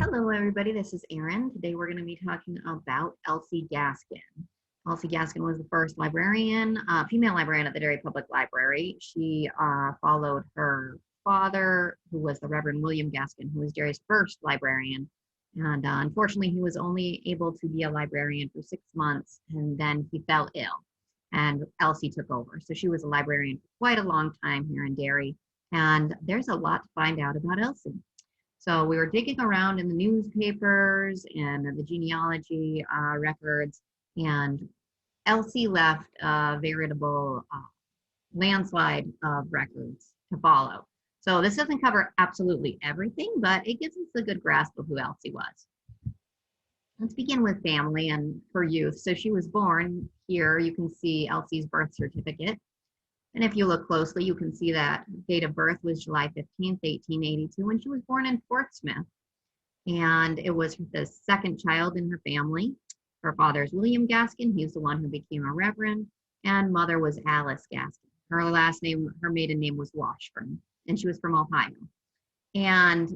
Hello, everybody. This is Erin. Today we're going to be talking about Elsie Gaskin. Elsie Gaskin was the first librarian, female librarian at the Derry Public Library. She followed her father, who was the Reverend William Gaskin, who was Derry's first librarian. And unfortunately, he was only able to be a librarian for 6 months, and then he fell ill, and Elsie took over. So she was a librarian for quite a long time here in Derry, and there's a lot to find out about Elsie. So we were digging around in the newspapers and the genealogy records, and Elsie left a veritable landslide of records to follow. So this doesn't cover absolutely everything, but it gives us a good grasp of who Elsie was. Let's begin with family and her youth. So she was born here. You can see Elsie's birth certificate. And if you look closely, you can see that date of birth was July 15th, 1882, when she was born in Portsmouth. And it was the second child in her family. Her father is William Gaskin. He's the one who became a reverend. And mother was Alice Gaskin. Her last name, her maiden name was Washburn, and she was from Ohio. And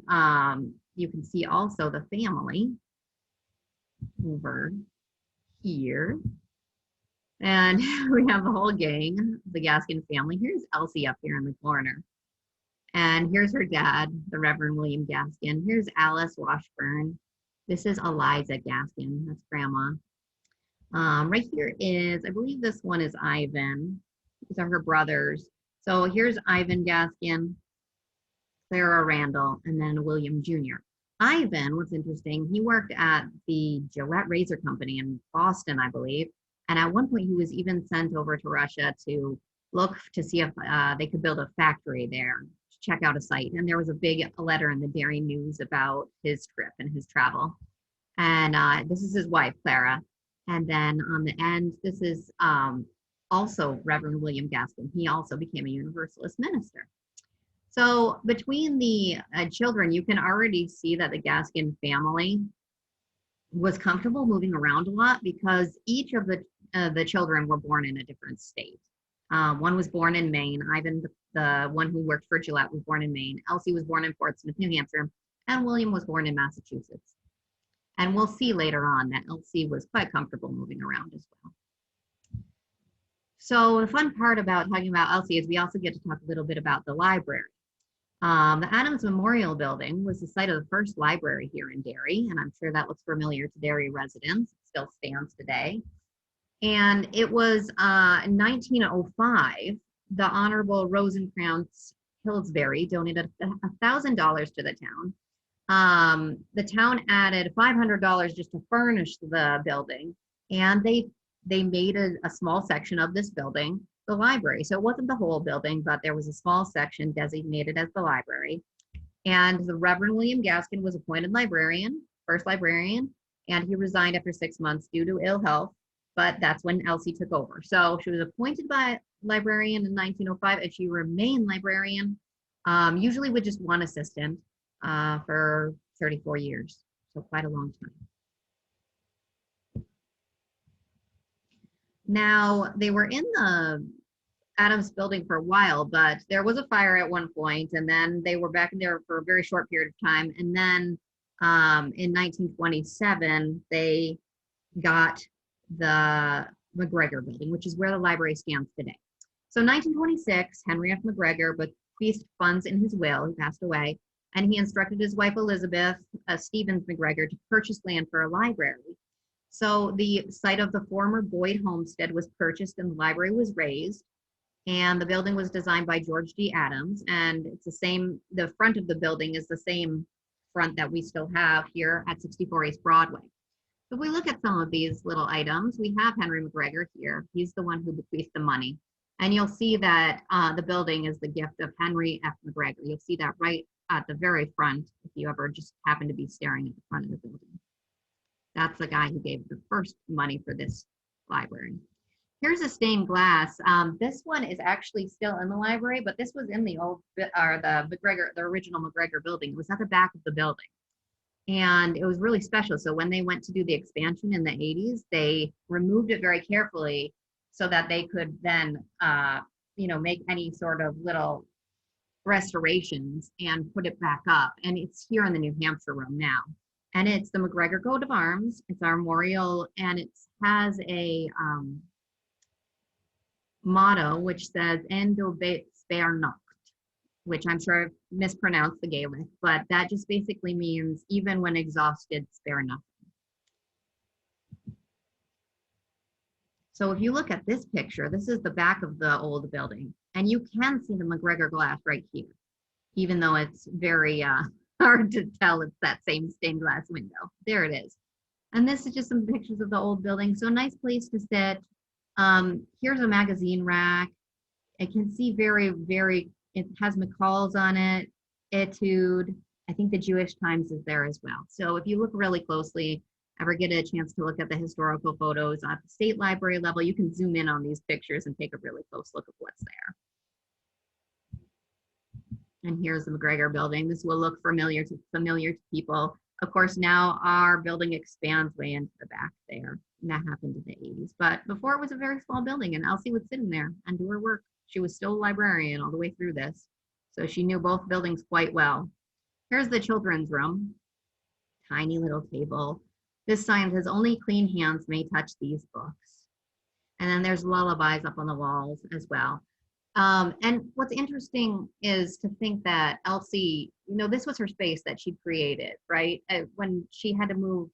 you can see also the family over here. And we have the whole gang, the Gaskin family. Here's Elsie up here in the corner. And here's her dad, the Reverend William Gaskin. Here's Alice Washburn. This is Eliza Gaskin. That's grandma. Right here is, I believe this one is Ivan. These are her brothers. So here's Ivan Gaskin, Clara Randall, and then William Jr. Ivan, what's interesting, he worked at the Gillette Razor Company in Boston, I believe. And at one point, he was even sent over to Russia to look to see if they could build a factory there, to check out a site. And there was a big letter in the Derry News about his trip and his travel. And this is his wife, Clara. And then on the end, this is also Reverend William Gaskin. He also became a Universalist minister. So between the children, you can already see that the Gaskin family was comfortable moving around a lot because each of the children were born in a different state. One was born in Maine. Ivan, the one who worked for Gillette, was born in Maine. Elsie was born in Portsmouth, New Hampshire, and William was born in Massachusetts. And we'll see later on that Elsie was quite comfortable moving around as well. So the fun part about talking about Elsie is we also get to talk a little bit about the library. The Adams Memorial Building was the site of the first library here in Derry, and I'm sure that looks familiar to Derry residents. It still stands today. And it was in 1905, the Honorable Rosencrantz Pillsbury donated $1,000 to the town. The town added $500 just to furnish the building, and they made a small section of this building the library. So it wasn't the whole building, but there was a small section designated as the library. And the Reverend William Gaskin was appointed librarian, first librarian, and he resigned after 6 months due to ill health, but that's when Elsie took over. So she was appointed by librarian in 1905, and she remained librarian, usually with just one assistant for 34 years. So quite a long time. Now, they were in the Adams building for a while, but there was a fire at one point, and then they were back in there for a very short period of time. And then in 1927, they got the McGregor Building, which is where the library stands today. So 1926, Henry F. McGregor bequeathed funds in his will. He passed away, and he instructed his wife, Elizabeth Stevens McGregor, to purchase land for a library. So the site of the former Boyd homestead was purchased and the library was raised, and the building was designed by George D. Adams, and it's the same, the front of the building is the same front that we still have here at 64 East Broadway. If we look at some of these little items, we have Henry McGregor here. He's the one who bequeathed the money, and you'll see that the building is the gift of Henry F. McGregor. You'll see that right at the very front if you ever just happen to be staring at the front of the building. That's the guy who gave the first money for this library. Here's a stained glass. This one is actually still in the library, but this was in the old, or the original McGregor Building. It was at the back of the building, and it was really special. So when they went to do the expansion in the 80s, they removed it very carefully so that they could then, make any sort of little restorations and put it back up. And it's here in the New Hampshire room now. And it's the McGregor coat of arms. It's our memorial, and it has a motto which says "Endo spare not," which I'm sure I've mispronounced the Gaelic, but that just basically means even when exhausted, spare nothing. So if you look at this picture, this is the back of the old building, and you can see the McGregor glass right here, even though it's very hard to tell it's that same stained glass window. There it is. And this is just some pictures of the old building. So a nice place to sit. Here's a magazine rack. I can see it has McCall's on it, Etude. I think the Jewish Times is there as well. So if you look really closely, ever get a chance to look at the historical photos at the state library level, you can zoom in on these pictures and take a really close look at what's there. And here's the McGregor Building. This will look familiar to people. Of course, now our building expands way into the back there. And that happened in the 80s. But before it was a very small building, and Elsie would sit in there and do her work. She was still a librarian all the way through this. So she knew both buildings quite well. Here's the children's room. Tiny little table. This sign says, "Only clean hands may touch these books." And then there's lullabies up on the walls as well. And what's interesting is to think that Elsie, this was her space that she created, right? When she had to move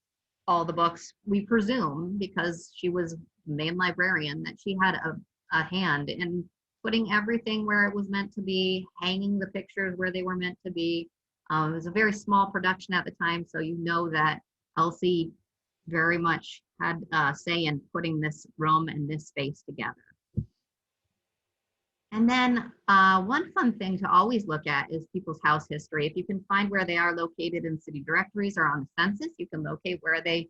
all the books, we presume, because she was main librarian, that she had a hand in putting everything where it was meant to be, hanging the pictures where they were meant to be. It was a very small production at the time, so you know that Elsie very much had a say in putting this room and this space together. And then one fun thing to always look at is people's house history. If you can find where they are located in city directories or on the census, you can locate where they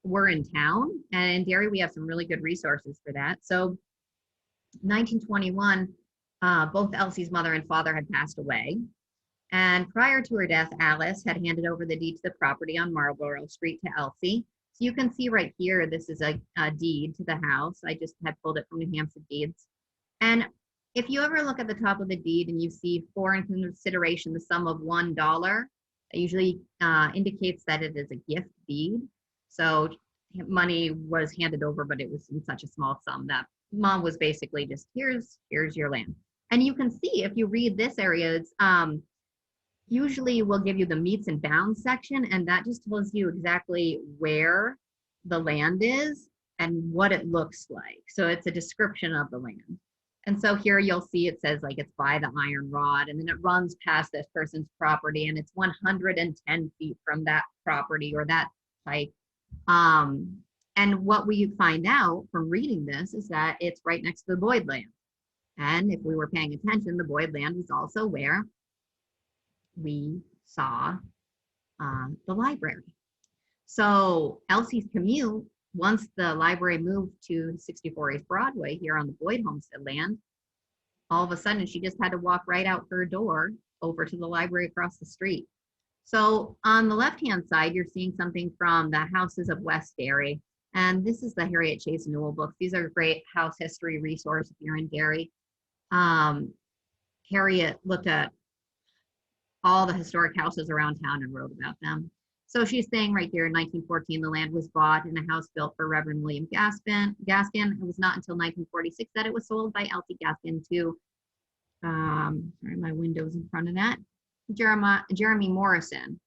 were in town. And in Derry, we have some really good resources for that. So 1921, both Elsie's mother and father had passed away. And prior to her death, Alice had handed over the deed to the property on Marlborough Street to Elsie. So you can see right here, this is a deed to the house. I just had pulled it from New Hampshire Deeds. And if you ever look at the top of the deed and you see for in consideration the sum of $1, it usually indicates that it is a gift deed. So money was handed over, but it was in such a small sum that mom was basically just, here's your land. And you can see if you read this area, it's usually will give you the meets and bounds section, and that just tells you exactly where the land is and what it looks like. So it's a description of the land. And so here you'll see it says like it's by the iron rod, and then it runs past this person's property, and it's 110 feet from that property or that type. And what we find out from reading this is that it's right next to the Boyd land. And if we were paying attention, the Boyd land was also where we saw the library. So Elsie's commute, once the library moved to 64 East Broadway here on the Boyd homestead land, all of a sudden she just had to walk right out her door over to the library across the street. So on the left-hand side, you're seeing something from the Houses of West Derry. And this is the Harriet Chase Newell books. These are a great house history resource if you're in Derry. Harriet looked at all the historic houses around town and wrote about them. So she's saying right here, in 1914, the land was bought and a house built for Reverend William Gaskin. It was not until 1946 that it was sold by Elsie Gaskin to, sorry, my window's in front of that, Jeremy Morrison.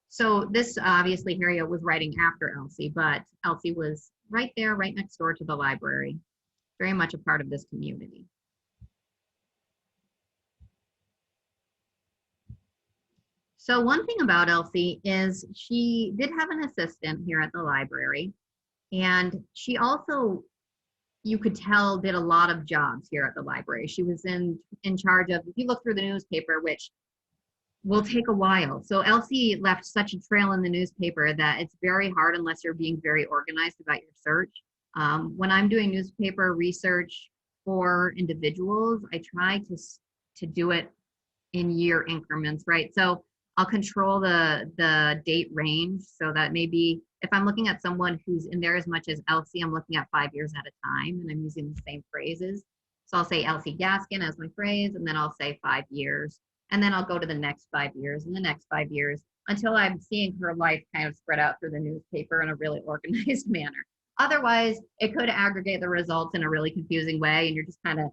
So this, obviously, Harriet was writing after Elsie, but Elsie was right there, right next door to the library, very much a part of this community. So one thing about Elsie is she did have an assistant here at the library, and she also, you could tell, did a lot of jobs here at the library. She was in charge of, if you look through the newspaper, which will take a while. So Elsie left such a trail in the newspaper that it's very hard unless you're being very organized about your search. When I'm doing newspaper research for individuals, I try to do it in year increments, right? So I'll control the date range so that maybe if I'm looking at someone who's in there as much as Elsie, I'm looking at 5 years at a time and I'm using the same phrases. So I'll say Elsie Gaskin as my phrase, and then I'll say 5 years, and then I'll go to the next 5 years and the next 5 years. until I'm seeing her life kind of spread out through the newspaper in a really organized manner. Otherwise, it could aggregate the results in a really confusing way, and you're just kind of,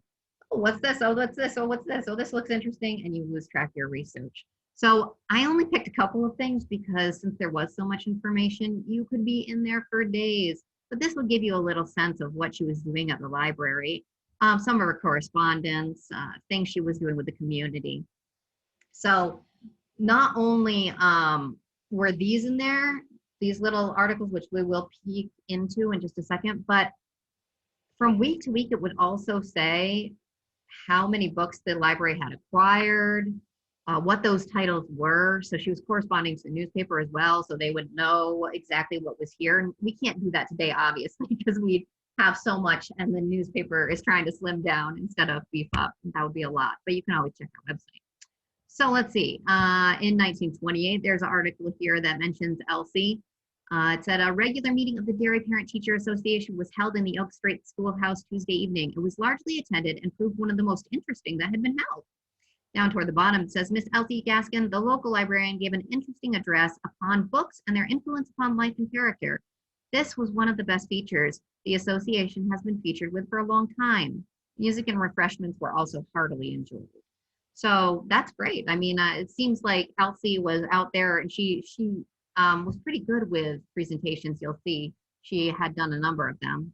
oh, what's this? Oh, what's this? Oh, what's this? Oh, this looks interesting, and you lose track of your research. So I only picked a couple of things because since there was so much information, you could be in there for days. But this will give you a little sense of what she was doing at the library, some of her correspondence, things she was doing with the community. So not only were these in there, these little articles, which we will peek into in just a second, but from week to week, it would also say how many books the library had acquired, what those titles were. So she was corresponding to the newspaper as well, so they would know exactly what was here. And we can't do that today, obviously, because we have so much and the newspaper is trying to slim down instead of beef up. That would be a lot, but you can always check our website. So let's see, in 1928, there's an article here that mentions Elsie. It said a regular meeting of the Derry Parent Teacher Association was held in the Oak Street Schoolhouse Tuesday evening. It was largely attended and proved one of the most interesting that had been held. Down toward the bottom, it says, Miss Elsie Gaskin, the local librarian, gave an interesting address upon books and their influence upon life and character. This was one of the best features the association has been featured with for a long time. Music and refreshments were also heartily enjoyed. So that's great. I mean, it seems like Elsie was out there and she was pretty good with presentations. You'll see she had done a number of them.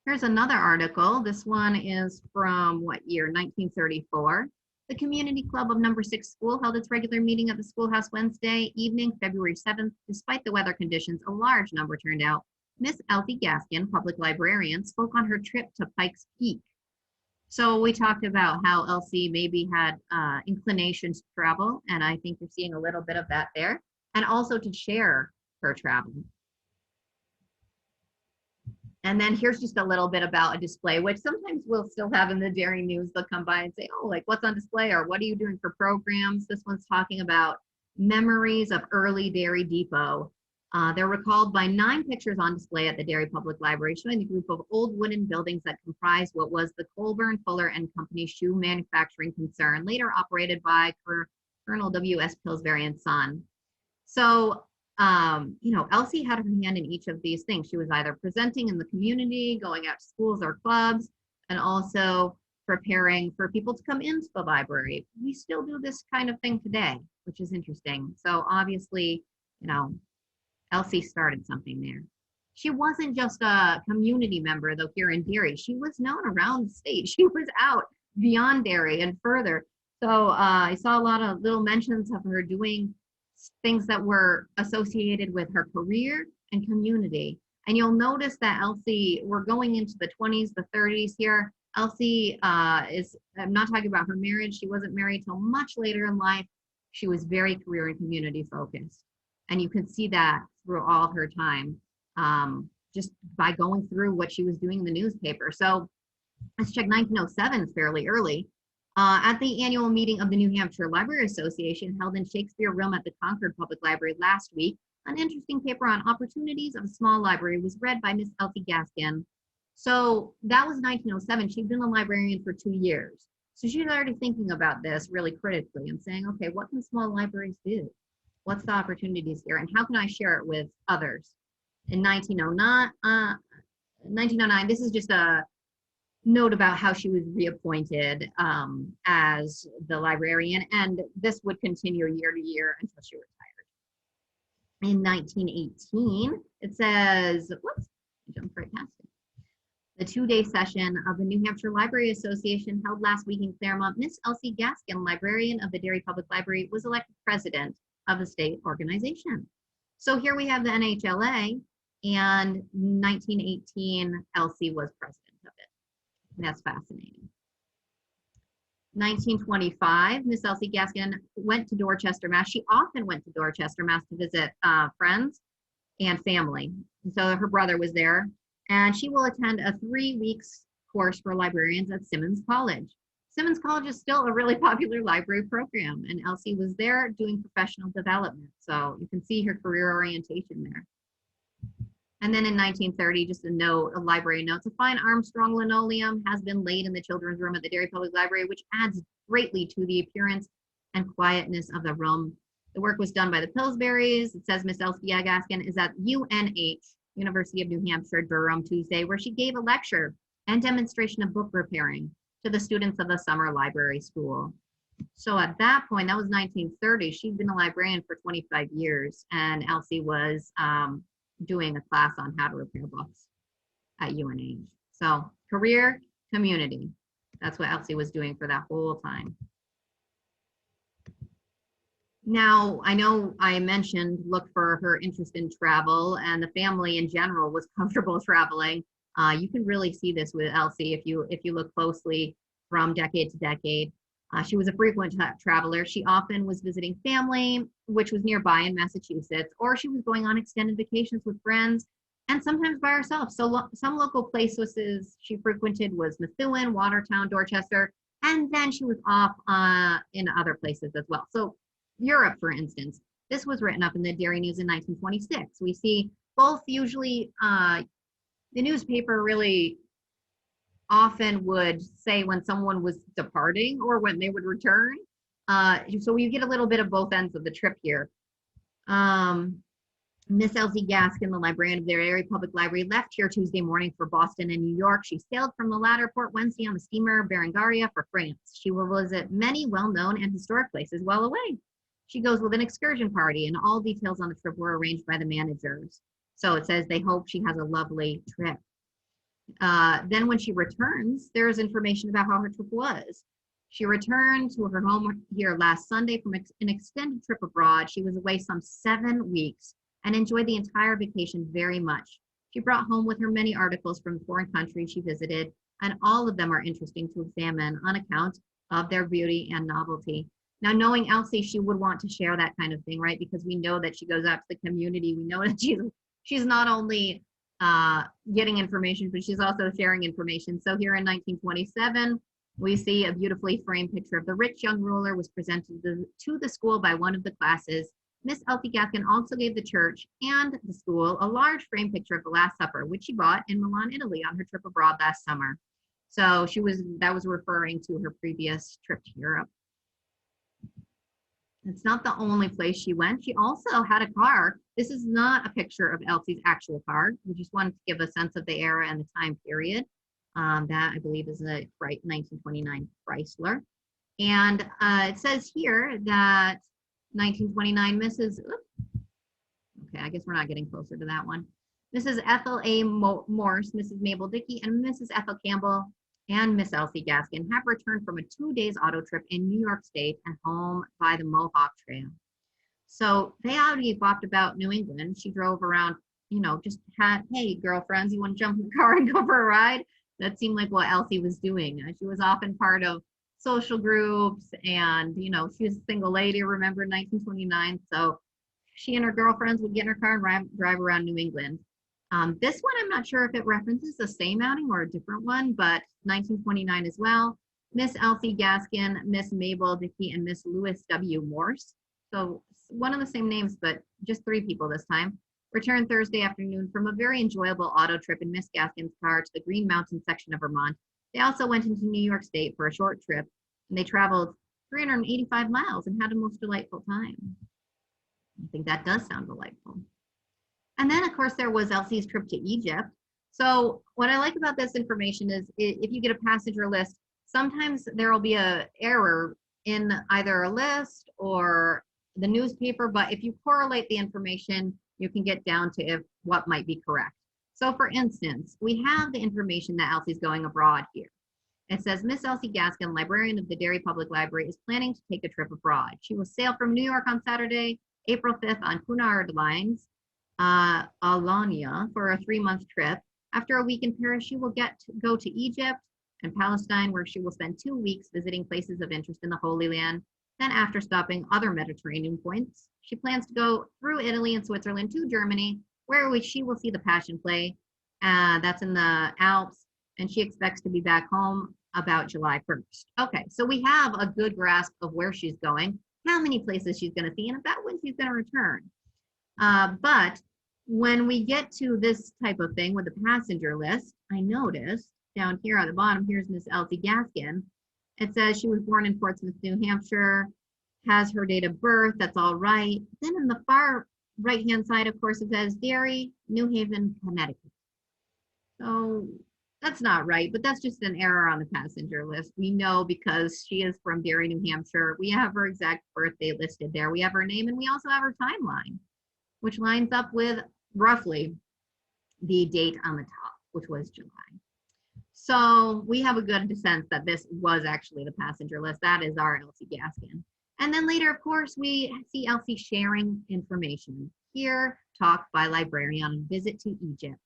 Here's another article. This one is from what year? 1934. The Community Club of Number 6 School held its regular meeting at the schoolhouse Wednesday evening, February 7th. Despite the weather conditions, a large number turned out. Miss Elsie Gaskin, public librarian, spoke on her trip to Pikes Peak. So we talked about how Elsie maybe had inclinations to travel, and I think you're seeing a little bit of that there, and also to share her travel. And then here's just a little bit about a display, which sometimes we'll still have in the Derry News. They'll come by and say, oh, like what's on display or what are you doing for programs? This one's talking about memories of early Derry Depot. They're recalled by 9 pictures on display at the Derry Public Library, showing the group of old wooden buildings that comprise what was the Colburn, Fuller and Company shoe manufacturing concern, later operated by Colonel W.S. Pillsbury and Son. So, you know, Elsie had her hand in each of these things. She was either presenting in the community, going out to schools or clubs, and also preparing for people to come into the library. We still do this kind of thing today, which is interesting. So obviously, you know, Elsie started something there. She wasn't just a community member, though, here in Derry. She was known around the state. She was out beyond Derry and further. So I saw a lot of little mentions of her doing things that were associated with her career and community. And you'll notice that Elsie, we're going into the 20s, the 30s here. Elsie I'm not talking about her marriage. She wasn't married till much later in life. She was very career and community focused. And you can see that through all her time, just by going through what she was doing in the newspaper. So let's check 1907, it's fairly early. At the annual meeting of the New Hampshire Library Association held in Shakespeare Room at the Concord Public Library last week, an interesting paper on opportunities of a small library was read by Miss Elsie Gaskin. So that was 1907. She'd been a librarian for 2 years. So she's already thinking about this really critically and saying, okay, what can small libraries do? What's the opportunities here? And how can I share it with others? In 1909, this is just a note about how she was reappointed as the librarian, and this would continue year to year until she retired. In 1918, it says, whoops, I jumped right past it. The 2-day session of the New Hampshire Library Association held last week in Claremont. Miss Elsie Gaskin, librarian of the Derry Public Library, was elected president of the state organization. So here we have the NHLA, and 1918, Elsie was president of it. And that's fascinating. 1925, Miss Elsie Gaskin went to Dorchester, Mass. She often went to Dorchester, Mass. To visit friends and family. And so her brother was there, and she will attend a 3-week course for librarians at Simmons College. Simmons College is still a really popular library program, and Elsie was there doing professional development. So you can see her career orientation there. And then in 1930, just a note, a library notes, a fine Armstrong linoleum has been laid in the children's room at the Derry Public Library, which adds greatly to the appearance and quietness of the room. The work was done by the Pillsburys. It says Miss Elsie Gaskin is at UNH, University of New Hampshire, Durham, Tuesday, where she gave a lecture and demonstration of book repairing to the students of the summer library school. So at that point, that was 1930, she'd been a librarian for 25 years, and Elsie was doing a class on how to repair books at UNH. So career, community. That's what Elsie was doing for that whole time. Now, I know I mentioned look for her interest in travel, and the family in general was comfortable traveling. You can really see this with Elsie if you look closely from decade to decade. She was a frequent traveler. She often was visiting family, which was nearby in Massachusetts, or she was going on extended vacations with friends, and sometimes by herself. So some local places she frequented was Methuen, Watertown, Dorchester, and then she was off in other places as well. So Europe, for instance, this was written up in the Derry News in 1926. We see both usually, the newspaper really often would say when someone was departing or when they would return. So you get a little bit of both ends of the trip here. Miss Elsie Gaskin, the librarian of the Derry Public Library, left here Tuesday morning for Boston and New York. She sailed from the latter port Wednesday on the steamer Berengaria for France. She will visit many well-known and historic places while away. She goes with an excursion party, and all details on the trip were arranged by the managers. So it says they hope she has a lovely trip. Then when she returns, there's information about how her trip was. She returned to her home here last Sunday from an extended trip abroad. She was away some 7 weeks and enjoyed the entire vacation very much. She brought home with her many articles from foreign countries she visited, and all of them are interesting to examine on account of their beauty and novelty. Now, knowing Elsie, she would want to share that kind of thing, right? Because we know that she goes out to the community. We know that she's not only getting information, but she's also sharing information. So here in 1927, we see a beautifully framed picture of the rich young ruler was presented to the school by one of the classes. Miss Elsie Gaskin also gave the church and the school a large framed picture of the Last Supper, which she bought in Milan, Italy on her trip abroad last summer. So that was referring to her previous trip to Europe. It's not the only place she went. She also had a car. This is not a picture of Elsie's actual car. We just wanted to give a sense of the era and the time period. That I believe is a 1929 Chrysler. And it says here that 1929 okay, I guess we're not getting closer to that one. Mrs. Ethel A. Morse, Mrs. Mabel Dickey, and Mrs. Ethel Campbell and Miss Elsie Gaskin have returned from a 2-day auto trip in New York State and home by the Mohawk Trail. So they already bopped about New England. She drove around, just had, hey, girlfriends, you want to jump in the car and go for a ride? That seemed like what Elsie was doing. She was often part of social groups, and, she was a single lady, remember, in 1929. So she and her girlfriends would get in her car and drive around New England. This one, I'm not sure if it references the same outing or a different one, but 1929 as well. Miss Elsie Gaskin, Miss Mabel Dickey, and Miss Louis W. Morse. So one of the same names, but just 3 people this time. Returned Thursday afternoon from a very enjoyable auto trip in Miss Gaskin's car to the Green Mountain section of Vermont. They also went into New York State for a short trip, and they traveled 385 miles and had a most delightful time. I think that does sound delightful. And then, of course, there was Elsie's trip to Egypt. So what I like about this information is if you get a passenger list, sometimes there will be an error in either a list or the newspaper, but if you correlate the information, you can get down to what might be correct. So for instance, we have the information that Elsie's going abroad here. It says, Miss Elsie Gaskin, librarian of the Derry Public Library, is planning to take a trip abroad. She will sail from New York on Saturday, April 5th on Cunard Lines, Alanya, for a 3-month trip. After a week in Paris, she will go to Egypt and Palestine, where she will spend 2 weeks visiting places of interest in the Holy Land. Then after stopping other Mediterranean points, she plans to go through Italy and Switzerland to Germany, where she will see the Passion Play. That's in the Alps, and she expects to be back home about July 1st. Okay, so we have a good grasp of where she's going, how many places she's going to see, and about when she's going to return. But when we get to this type of thing with the passenger list, I noticed down here at the bottom, here's Miss Elsie Gaskin. It says she was born in Portsmouth, New Hampshire, has her date of birth. That's all right. Then in the far right-hand side, of course, it says Derry, New Haven, Connecticut. So that's not right, but that's just an error on the passenger list. We know because she is from Derry, New Hampshire. We have her exact birthday listed there. We have her name, and we also have her timeline, which lines up with roughly the date on the top, which was July. So we have a good sense that this was actually the passenger list. That is our Elsie Gaskin. And then later, of course, we see Elsie sharing information. Here, talk by Librarian on visit to Egypt.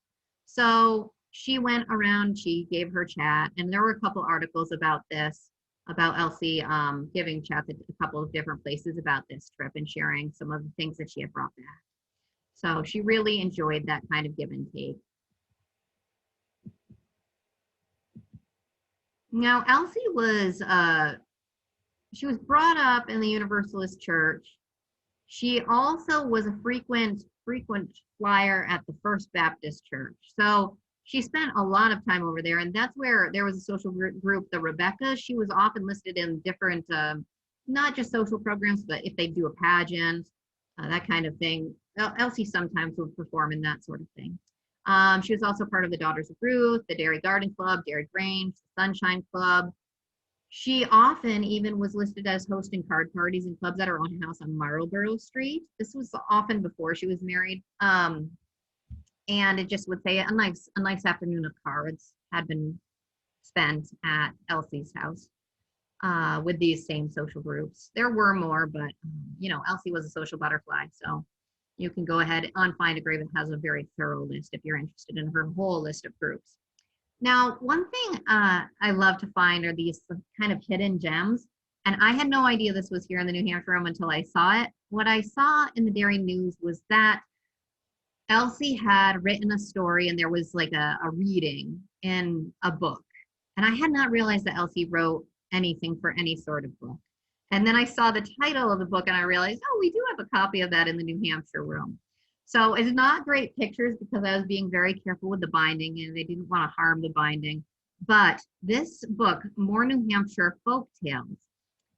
So she went around, she gave her chat, and there were a couple articles about this, about Elsie giving chats at a couple of different places about this trip and sharing some of the things that she had brought back. So she really enjoyed that kind of give and take. Now, Elsie was, she was brought up in the Universalist Church. She also was a frequent flyer at the First Baptist Church. So she spent a lot of time over there, and that's where there was a social group, the Rebecca. She was often listed in different, not just social programs, but if they do a pageant, that kind of thing. Elsie sometimes would perform in that sort of thing. She was also part of the Daughters of Ruth, the Derry Garden Club, Derry Grange, the Sunshine Club. She often even was listed as hosting card parties and clubs at her own house on Marlborough Street. This was often before she was married. And it just would say a nice afternoon of cards had been spent at Elsie's house with these same social groups. There were more, but you know, Elsie was a social butterfly, so you can go ahead on Find a Grave. It has a very thorough list if you're interested in her whole list of groups. Now, one thing I love to find are these kind of hidden gems, and I had no idea this was here in the New Hampshire Room until I saw it. What I saw in the Derry News was that Elsie had written a story, and there was like a reading in a book. And I had not realized that Elsie wrote anything for any sort of book. And then I saw the title of the book, and I realized, oh, we do have a copy of that in the New Hampshire Room. So it's not great pictures because I was being very careful with the binding, and they didn't want to harm the binding. But this book, More New Hampshire Folk Tales,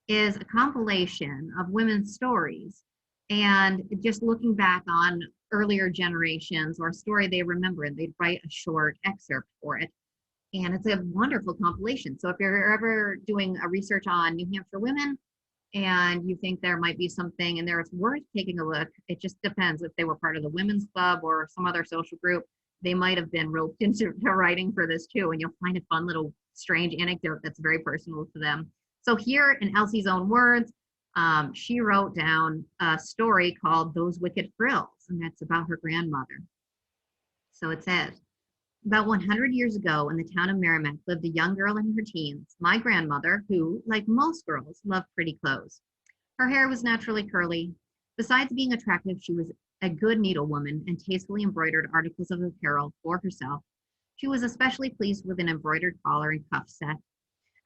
is a compilation of women's stories. And just looking back on earlier generations or a story they remember, and they'd write a short excerpt for it. And it's a wonderful compilation. So if you're ever doing a research on New Hampshire women and you think there might be something in there it's worth taking a look, it just depends if they were part of the women's club or some other social group. They might have been roped into writing for this too, and you'll find a fun little strange anecdote that's very personal to them. So here in Elsie's own words, she wrote down a story called Those Wicked Frills, and that's about her grandmother. So it says, about 100 years ago in the town of Merrimack lived a young girl in her teens, my grandmother, who, like most girls, loved pretty clothes. Her hair was naturally curly. Besides being attractive, she was a good needlewoman and tastefully embroidered articles of apparel for herself. She was especially pleased with an embroidered collar and cuff set.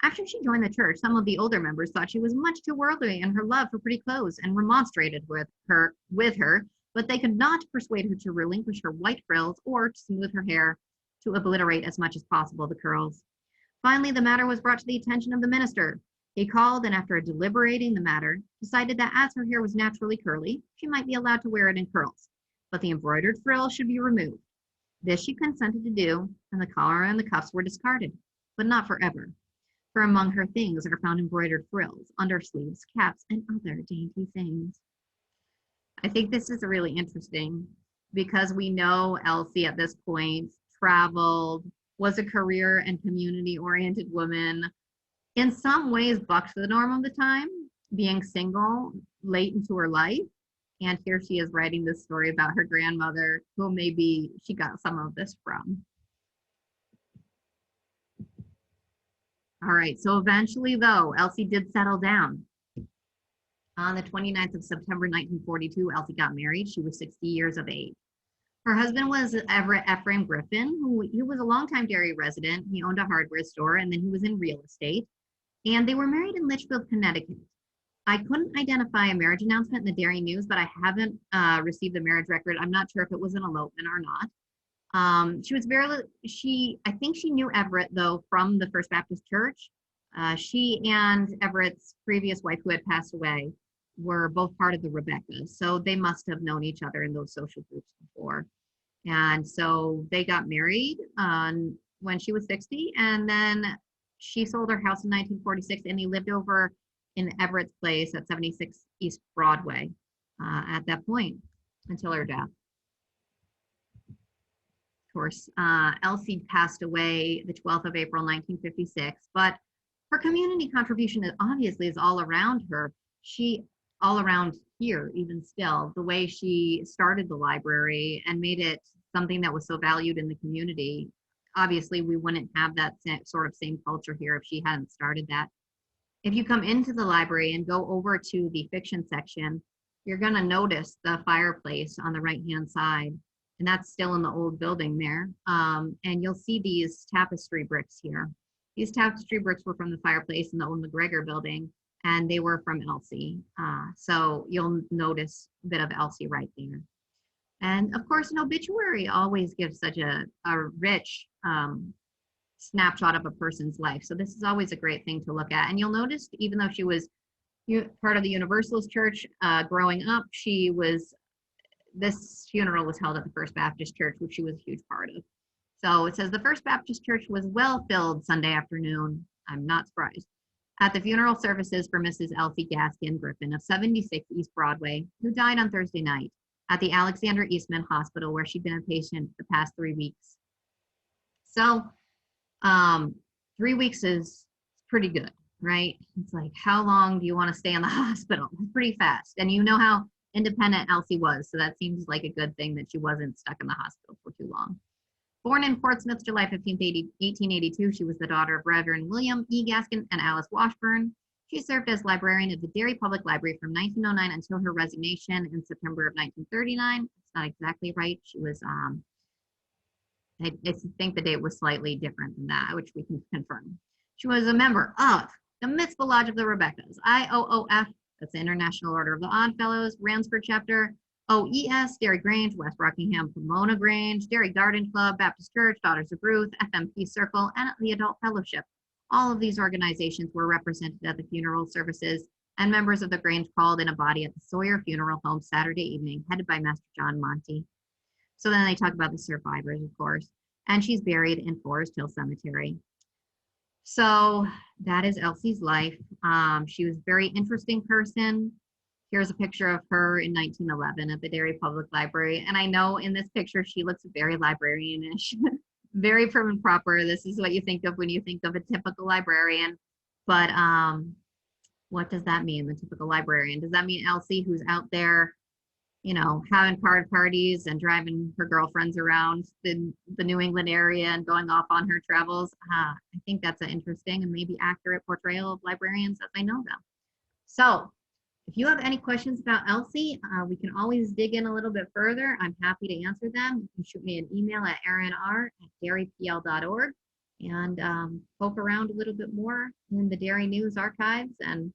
After she joined the church, some of the older members thought she was much too worldly in her love for pretty clothes and remonstrated with her, but they could not persuade her to relinquish her white frills or to smooth her hair to obliterate as much as possible the curls. Finally, the matter was brought to the attention of the minister. He called, and after deliberating the matter, decided that as her hair was naturally curly, she might be allowed to wear it in curls, but the embroidered frill should be removed. This she consented to do, and the collar and the cuffs were discarded, but not forever. For among her things are found embroidered frills, undersleeves, caps, and other dainty things. I think this is really interesting because we know Elsie at this point traveled, was a career and community-oriented woman, in some ways bucked the norm of the time, being single late into her life. And here she is writing this story about her grandmother, who maybe she got some of this from. All right, so eventually though, Elsie did settle down. On the 29th of September, 1942, Elsie got married. She was 60 years of age. Her husband was Ephraim Griffin, who he was a longtime Derry resident. He owned a hardware store, and then he was in real estate. And they were married in Litchfield, Connecticut. I couldn't identify a marriage announcement in the Derry News, but I haven't received the marriage record. I'm not sure if it was an elopement or not. I think she knew Everett though from the First Baptist Church. She and Everett's previous wife, who had passed away, were both part of the Rebeccas. So they must have known each other in those social groups before. And so they got married when she was 60, and then she sold her house in 1946, and he lived over in Everett's place at 76 East Broadway at that point until her death. Of course, Elsie passed away the 12th of April, 1956, but her community contribution obviously is all around her. All around here, even still, the way she started the library and made it something that was so valued in the community. Obviously, we wouldn't have that same culture here if she hadn't started that. If you come into the library and go over to the fiction section, you're going to notice the fireplace on the right-hand side, and that's still in the old building there. And you'll see these tapestry bricks here. These tapestry bricks were from the fireplace in the old McGregor Building, and they were from Elsie. So you'll notice a bit of Elsie right there. And of course, an obituary always gives such a rich snapshot of a person's life. So this is always a great thing to look at. And you'll notice, even though she was part of the Universalist Church growing up, this funeral was held at the First Baptist Church, which she was a huge part of. So it says the First Baptist Church was well filled Sunday afternoon. I'm not surprised. At the funeral services for Mrs. Elsie Gaskin Griffin of 76 East Broadway, who died on Thursday night at the Alexander Eastman Hospital, where she'd been a patient the past 3 weeks. So 3 weeks is pretty good, right? It's like, how long do you want to stay in the hospital? Pretty fast. And you know how independent Elsie was, so that seems like a good thing that she wasn't stuck in the hospital for too long. Born in Portsmouth, July 15th, 1882, she was the daughter of Reverend William E. Gaskin and Alice Washburn. She served as librarian of the Derry Public Library from 1909 until her resignation in September of 1939. It's not exactly right. She was, I think the date was slightly different than that, which we can confirm. She was a member of the Mitzvah Lodge of the Rebeccas, IOOF, that's the International Order of the Odd Fellows, Ransford Chapter, OES, Derry Grange, West Rockingham, Pomona Grange, Derry Garden Club, Baptist Church, Daughters of Ruth, FMP Circle, and the Adult Fellowship. All of these organizations were represented at the funeral services, and members of the Grange called in a body at the Sawyer Funeral Home Saturday evening, headed by Master John Monty. So then they talk about the survivors, of course, and she's buried in Forest Hill Cemetery. So that is Elsie's life. She was a very interesting person. Here's a picture of her in 1911 at the Derry Public Library. And I know in this picture, she looks very librarianish, very prim and proper. This is what you think of when you think of a typical librarian. But what does that mean, the typical librarian? Does that mean Elsie, who's out there, you know, having card parties and driving her girlfriends around the New England area and going off on her travels? I think that's an interesting and maybe accurate portrayal of librarians as I know them. So if you have any questions about Elsie, we can always dig in a little bit further. I'm happy to answer them. You can shoot me an email at erinr@derrypl.org and poke around a little bit more in the Derry News archives and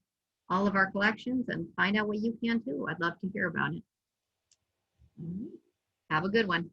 all of our collections and find out what you can too. I'd love to hear about it. Have a good one.